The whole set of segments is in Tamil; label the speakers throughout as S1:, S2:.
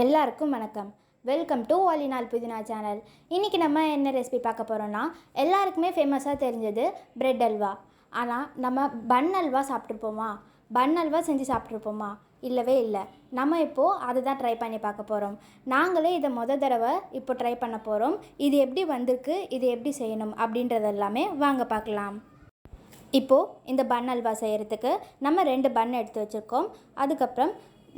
S1: எல்லாருக்கும் வணக்கம். வெல்கம் டு வாலினால் புதினா சேனல். இன்றைக்கி நம்ம என்ன ரெசிபி பார்க்க போகிறோன்னா, எல்லாருக்குமே ஃபேமஸாக தெரிஞ்சது பிரெட் அல்வா. ஆனால் நம்ம பன் அல்வா சாப்பிட்ருப்போமா? பன் அல்வா செஞ்சு சாப்பிட்ருப்போமா? இல்லவே இல்லை. நம்ம இப்போது அதுதான் ட்ரை பண்ணி பார்க்க போகிறோம். நாங்களே இதை தடவை இப்போ ட்ரை பண்ண போகிறோம். இது எப்படி வந்திருக்கு, இது எப்படி செய்யணும் அப்படின்றது எல்லாமே வாங்க பார்க்கலாம். இப்போது இந்த பன் அல்வா செய்கிறதுக்கு நம்ம 2 பன் எடுத்து வச்சுருக்கோம். அதுக்கப்புறம்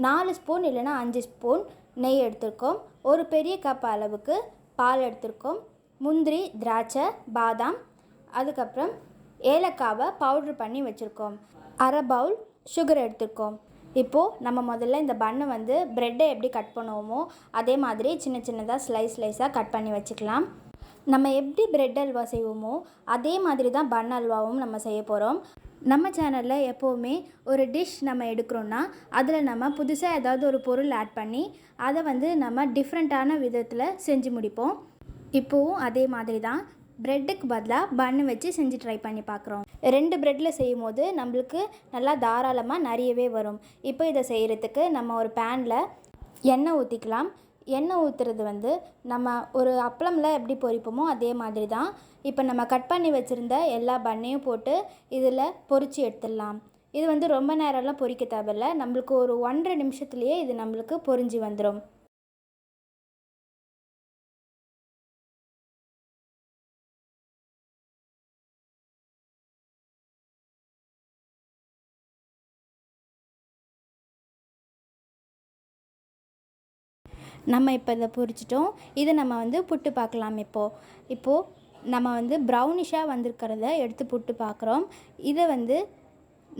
S1: 4 ஸ்பூன் இல்லைனா 5 ஸ்பூன் நெய் எடுத்திருக்கோம். ஒரு பெரிய கப் அளவுக்கு பால் எடுத்திருக்கோம். முந்திரி, திராட்சை, பாதாம், அதுக்கப்புறம் ஏலக்காவை பவுட்ரு பண்ணி வச்சுருக்கோம். அரை பவுல் சுகர் எடுத்திருக்கோம். இப்போது நம்ம முதல்ல இந்த பன்னை ப்ரெட்டை எப்படி கட் பண்ணுவோமோ அதே மாதிரி சின்ன சின்னதாக ஸ்லைஸாக கட் பண்ணி வச்சுக்கலாம். நம்ம எப்படி பிரெட் அல்வா செய்வோமோ அதே மாதிரி தான் பன் அல்வாவும் நம்ம செய்ய போகிறோம். நம்ம சேனலில் எப்போவுமே ஒரு டிஷ் நம்ம எடுக்கிறோன்னா அதில் நம்ம புதுசாக ஏதாவது ஒரு பொருள் ஆட் பண்ணி அதை நம்ம டிஃப்ரெண்ட்டான விதத்தில் செஞ்சு முடிப்போம். இப்போவும் அதே மாதிரி தான் ப்ரெட்டுக்கு பதிலாக பன்னு வச்சு செஞ்சு ட்ரை பண்ணி பார்க்குறோம். 2 ப்ரெட்டில் செய்யும் போது நம்மளுக்கு நல்லா தாராளமாக நிறையவே வரும். இப்போ இதை செய்கிறதுக்கு நம்ம ஒரு பேனில் எண்ணெய் ஊற்றிக்கலாம். எண்ணெய் ஊற்றுறது நம்ம ஒரு அப்பளம்லாம் எப்படி பொரிப்போமோ அதே மாதிரி தான். இப்போ நம்ம கட் பண்ணி வச்சுருந்த எல்லா பன்னையும் போட்டு இதில் பொரித்து எடுத்துடலாம். இது ரொம்ப நேரம்லாம் பொரிக்க தேவையில்லை. நம்மளுக்கு ஒரு 1.5 நிமிஷத்துலேயே இது நம்மளுக்கு பொரிஞ்சு வந்துடும். நம்ம இப்போ இதை பொரிச்சிட்டோம். இதை நம்ம புட்டு பார்க்கலாம். இப்போது நம்ம ப்ரௌனிஷாக வந்திருக்கிறத எடுத்து புட்டு பார்க்குறோம். இதை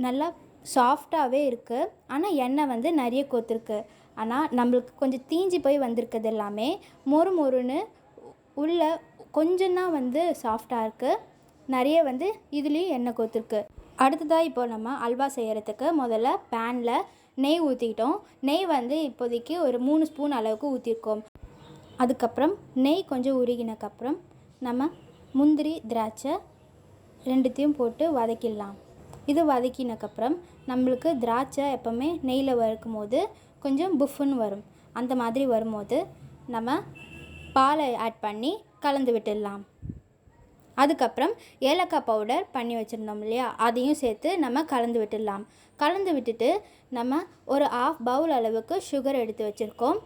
S1: நல்லா சாஃப்டாகவே இருக்குது. ஆனால் எண்ணெய் நிறைய கொத்துருக்கு. ஆனால் நம்மளுக்கு கொஞ்சம் தீஞ்சு போய் வந்திருக்கிறது எல்லாமே மொறு மொறுன்னு உள்ள கொஞ்சம் தான் சாஃப்டாக இருக்குது. நிறைய இதுலேயும் எண்ணெய் கொத்துருக்கு. அடுத்ததாக இப்போ நம்ம அல்வா செய்கிறதுக்கு முதல்ல பேனில் நெய் ஊற்றிக்கிட்டோம். நெய் இப்போதைக்கு ஒரு 3 ஸ்பூன் அளவுக்கு ஊற்றிருக்கோம். அதுக்கப்புறம் நெய் கொஞ்சம் உருகினக்கப்புறம் நம்ம முந்திரி, திராட்சை ரெண்டுத்தையும் போட்டு வதக்கிடலாம். இது வதக்கினக்கப்புறம் நம்மளுக்கு திராட்சை எப்போவுமே நெய்யில் வறுக்கும் போது கொஞ்சம் புஃப்னு வரும். அந்த மாதிரி வரும்போது நம்ம பாலை ஆட் பண்ணி கலந்து விட்டுடலாம். அதுக்கப்புறம் ஏலக்காய் பவுடர் பண்ணி வச்சுருந்தோம் இல்லையா, அதையும் சேர்த்து நம்ம கலந்து விட்டுடலாம். கலந்து விட்டுட்டு நம்ம ஒரு 1/2 பவுல் அளவுக்கு சுகர் எடுத்து வச்சுருக்கோம்.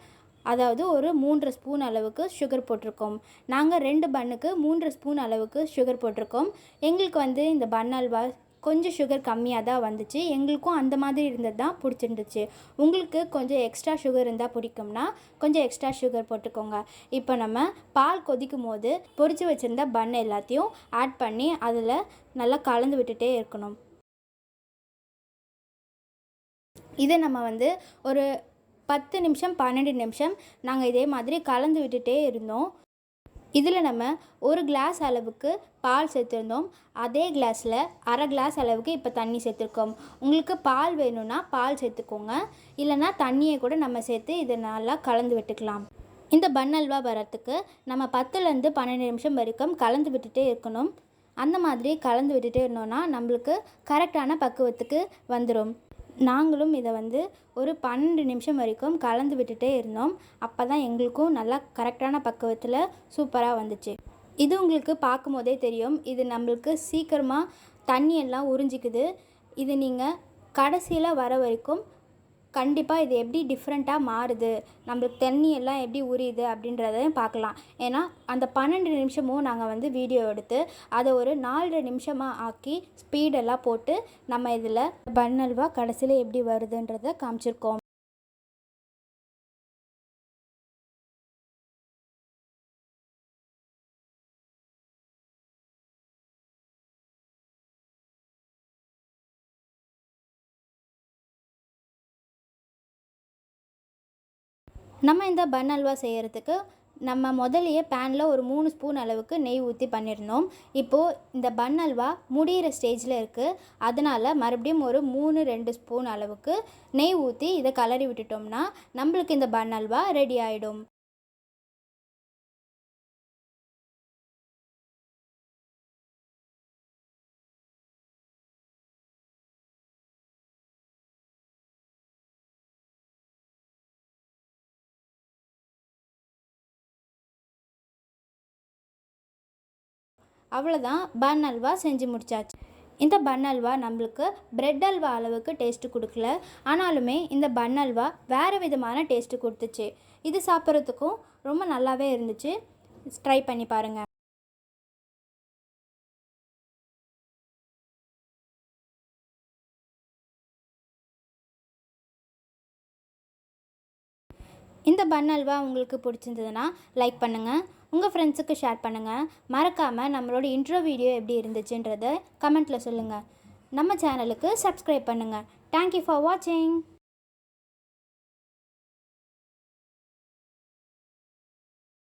S1: அதாவது ஒரு 3 ஸ்பூன் அளவுக்கு சுகர் போட்டிருக்கோம். நாங்கள் 2 பன்னுக்கு 3 ஸ்பூன் அளவுக்கு சுகர் போட்டிருக்கோம். எங்களுக்கு இந்த பன் அல்வா கொஞ்சம் சுகர் கம்மியாக தான் வந்துச்சு. எங்களுக்கும் அந்த மாதிரி இருந்தது தான் பிடிச்சிருந்துச்சு. உங்களுக்கு கொஞ்சம் எக்ஸ்ட்ரா சுகர் இருந்தால் பிடிக்கும்னா கொஞ்சம் எக்ஸ்ட்ரா சுகர் போட்டுக்கோங்க. இப்போ நம்ம பால் கொதிக்கும் போது பொரித்து வச்சுருந்த பன் எல்லாத்தையும் ஆட் பண்ணி அதில் நல்லா கலந்து விட்டுட்டே இருக்கணும். இதை நம்ம ஒரு 10 நிமிஷம் 12 நிமிஷம் நாங்கள் இதே மாதிரி கலந்து விட்டுட்டே இருந்தோம். இதில் நம்ம ஒரு கிளாஸ் அளவுக்கு பால் சேர்த்துருந்தோம். அதே கிளாஸில் அரை கிளாஸ் அளவுக்கு இப்போ தண்ணி சேர்த்துருக்கோம். உங்களுக்கு பால் வேணும்னா பால் சேர்த்துக்கோங்க. இல்லைனா தண்ணியை கூட நம்ம சேர்த்து இதை நல்லா கலந்து விட்டுக்கலாம். இந்த பன் அல்வா வரத்துக்கு நம்ம 10லேருந்து 12 நிமிஷம் வரைக்கும் கலந்து விட்டுட்டே இருக்கணும். அந்த மாதிரி கலந்து விட்டுட்டே இருந்தோம்னா நம்மளுக்கு கரெக்டான பக்குவத்துக்கு வந்துடும். நாங்களும் இதை ஒரு 12 நிமிஷம் வரைக்கும் கலந்து விட்டுட்டே இருந்தோம். அப்போ தான் எங்களுக்கும் நல்லா கரெக்டான பக்குவத்தில் சூப்பராக வந்துச்சு. இது உங்களுக்கு பார்க்கும் போதே தெரியும். இது நம்மளுக்கு சீக்கிரமாக தண்ணியெல்லாம் உறிஞ்சிக்குது. இது நீங்கள் கடைசியில் வர வரைக்கும் கண்டிப்பாக இது எப்படி டிஃப்ரெண்ட்டாக மாறுது, நம்மளுக்கு தண்ணியெல்லாம் எப்படி உரியுது அப்படின்றதையும் பார்க்கலாம். ஏன்னா அந்த 12 நிமிஷமும் நாங்கள் வீடியோ எடுத்து அதை ஒரு 4.5 நிமிஷமாக ஆக்கி ஸ்பீடெல்லாம் போட்டு நம்ம இதில் பன் அல்வா கடைசியில் எப்படி வருதுன்றதை காமிச்சிருக்கோம். நம்ம இந்த பன் அல்வா செய்கிறதுக்கு நம்ம முதலையே பேனில் ஒரு 3 ஸ்பூன் அளவுக்கு நெய் ஊற்றி பண்ணியிருந்தோம். இப்போது இந்த பன் அல்வா முடிகிற ஸ்டேஜில் இருக்குது. அதனால் மறுபடியும் ஒரு 2 ஸ்பூன் அளவுக்கு நெய் ஊற்றி இதை கலரி விட்டுட்டோம்னா நம்மளுக்கு இந்த பன் அல்வா ரெடி ஆகிடும். அவ்வளோதான், பன் அல்வா செஞ்சு முடிச்சாச்சு. இந்த பன் அல்வா நம்மளுக்கு பிரெட் அல்வா அளவுக்கு டேஸ்ட்டு கொடுக்கல, ஆனாலுமே இந்த பன் அல்வா வேறு விதமான டேஸ்ட்டு கொடுத்துச்சு. இது சாப்பிட்றதுக்கும் ரொம்ப நல்லாவே இருந்துச்சு. ட்ரை பண்ணி பாருங்கள். இந்த பன் அல்வா உங்களுக்கு பிடிச்சிருந்ததுன்னா லைக் பண்ணுங்கள், உங்கள் ஃப்ரெண்ட்ஸுக்கு ஷேர் பண்ணுங்கள். மறக்காமல் நம்மளோட இன்ட்ரோ வீடியோ எப்படி இருந்துச்சுன்றதை கமெண்ட்டில் சொல்லுங்கள். நம்ம சேனலுக்கு சப்ஸ்கிரைப் பண்ணுங்கள். தேங்க்யூ ஃபார் வாட்சிங்.